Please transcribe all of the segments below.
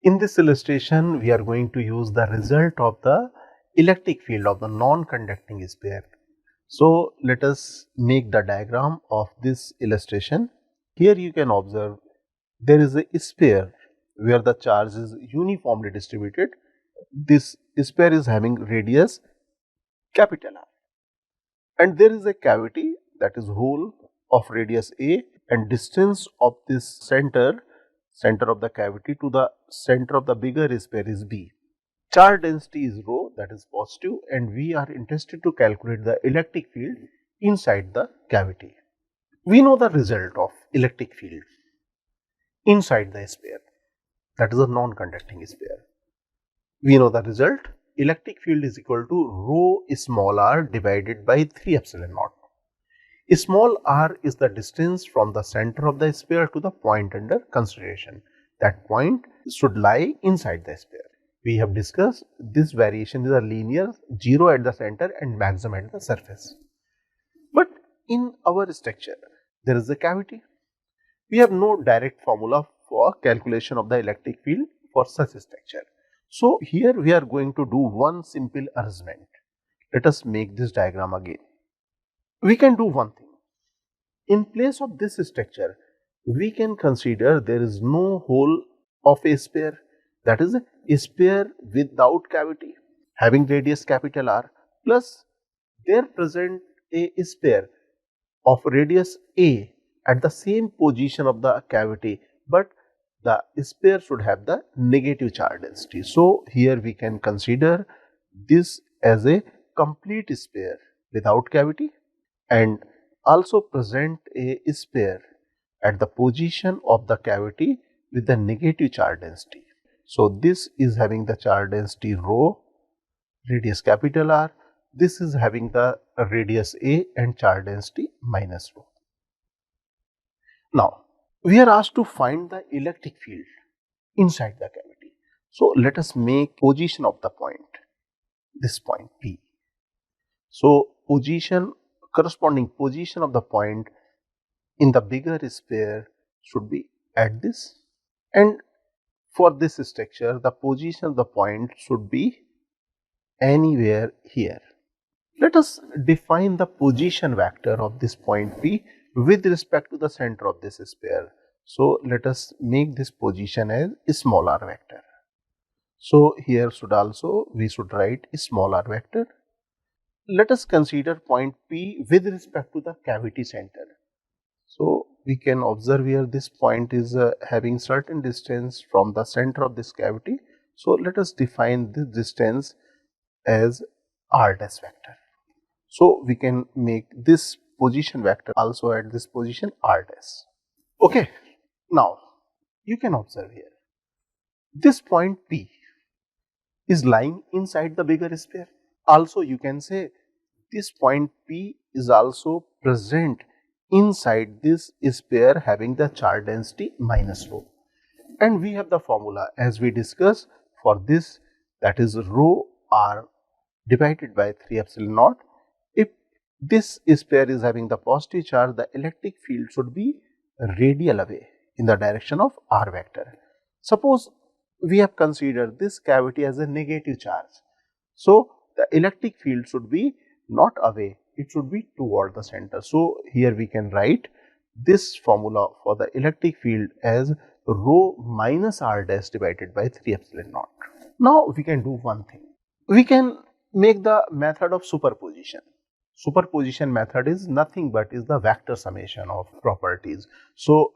In this illustration, we are going to use the result of the electric field of the non-conducting sphere. So let us make the diagram of this illustration. Here you can observe there is a sphere where the charge is uniformly distributed. This sphere is having radius capital R, and there is a cavity, that is hole of radius A, and distance of this center of the cavity to the center of the bigger sphere is B. Charge density is rho, that is positive, and we are interested to calculate the electric field inside the cavity. We know the result of electric field inside the sphere, that is a non-conducting sphere. We know the result, electric field is equal to rho small r divided by 3 epsilon naught. Small r is the distance from the center of the sphere to the point under consideration. That point should lie inside the sphere. We have discussed this variation is a linear, 0 at the center and maximum at the surface. But in our structure, there is a cavity. We have no direct formula for calculation of the electric field for such a structure. So here we are going to do one simple arrangement. Let us make this diagram again. We can do one thing. In place of this structure, we can consider there is no hole of a sphere, that is a sphere without cavity having radius capital R, plus there present a sphere of radius A at the same position of the cavity, but the sphere should have the negative charge density. So here we can consider this as a complete sphere without cavity, and also present a sphere at the position of the cavity with the negative charge density. So this is having the charge density rho, radius capital R. This is having the radius A and charge density minus rho. Now we are asked to find the electric field inside the cavity. So let us make position of the point, this point P. So corresponding position of the point in the bigger sphere should be at this, and for this structure the position of the point should be anywhere here. Let us define the position vector of this point P with respect to the center of this sphere. So let us make this position as small r vector. So here we should write small r vector. Let us consider point P with respect to the cavity center. So we can observe here this point is having certain distance from the center of this cavity. So let us define this distance as r dash vector. So we can make this position vector also at this position r dash. Okay, now you can observe here this point P is lying inside the bigger sphere. Also you can say this point P is also present inside this sphere having the charge density minus rho, and we have the formula as we discussed for this, that is rho r divided by 3 epsilon naught. If this sphere is having the positive charge, the electric field should be radial away in the direction of r vector. Suppose we have considered this cavity as a negative charge, so the electric field should be not away, it should be toward the center. So here we can write this formula for the electric field as rho minus r dash divided by 3 epsilon naught. Now we can do one thing. We can make the method of superposition. Superposition method is nothing but is the vector summation of properties. So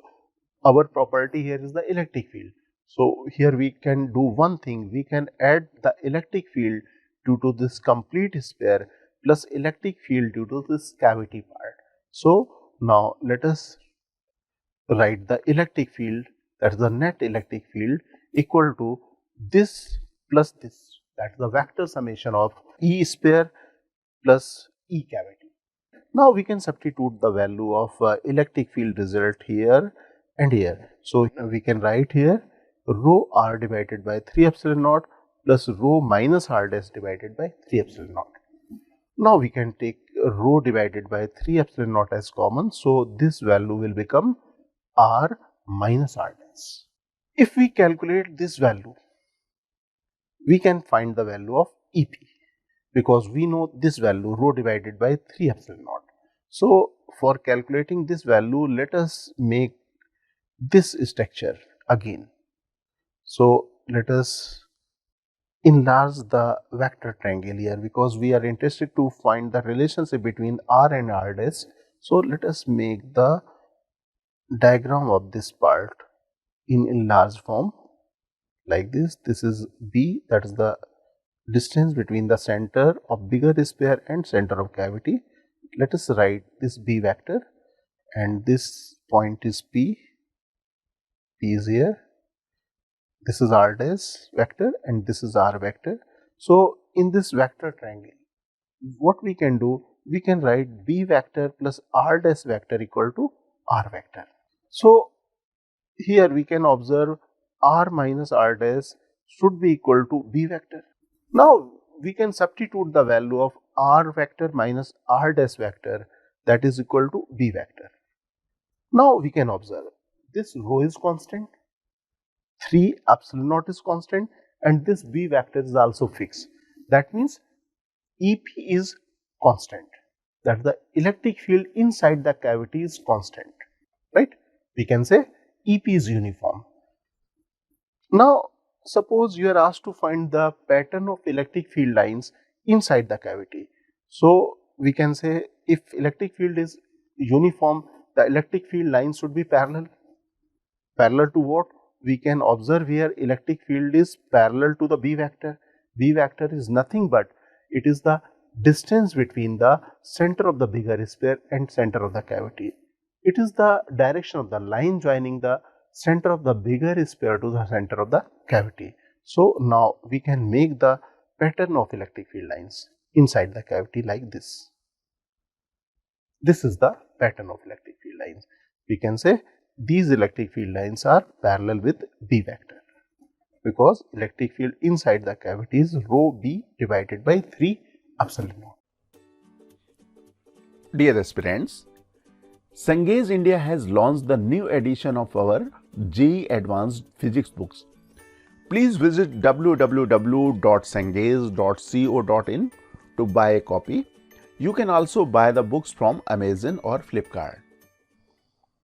our property here is the electric field. So here we can do one thing, we can add the electric field due to this complete sphere plus electric field due to this cavity part. So now let us write the electric field, that is the net electric field, equal to this plus this, that is the vector summation of E sphere plus E cavity. Now we can substitute the value of electric field result here and here. So we can write here rho r divided by 3 epsilon naught plus rho minus r dash divided by 3 epsilon naught. Now we can take rho divided by 3 epsilon naught as common. So this value will become r minus r dash. If we calculate this value, we can find the value of EP, because we know this value rho divided by 3 epsilon naught. So for calculating this value, let us make this structure again. So let us enlarge the vector triangle here, because we are interested to find the relationship between R and R dash. So let us make the diagram of this part in enlarged form like this. This is B, that is the distance between the center of bigger sphere and center of cavity. Let us write this B vector, and this point is P. P is here. This is R dash vector and this is R vector. So in this vector triangle, what we can do, we can write B vector plus R dash vector equal to R vector. So here we can observe R minus R dash should be equal to B vector. Now we can substitute the value of R vector minus R dash vector, that is equal to B vector. Now we can observe this rho is constant, 3 epsilon naught is constant, and this B vector is also fixed. That means EP is constant, that the electric field inside the cavity is constant, right? We can say EP is uniform. Now suppose you are asked to find the pattern of electric field lines inside the cavity. So we can say if electric field is uniform, the electric field lines should be parallel. Parallel to what? We can observe here electric field is parallel to the B vector. B vector is nothing but it is the distance between the center of the bigger sphere and center of the cavity. It is the direction of the line joining the center of the bigger sphere to the center of the cavity. So now we can make the pattern of electric field lines inside the cavity like this. This is the pattern of electric field lines. We can say these electric field lines are parallel with B vector, because electric field inside the cavity is rho B divided by 3 epsilon naught. Dear aspirants, Cengage India has launched the new edition of our JEE Advanced Physics books. Please visit www.cengage.co.in to buy a copy. You can also buy the books from Amazon or Flipkart.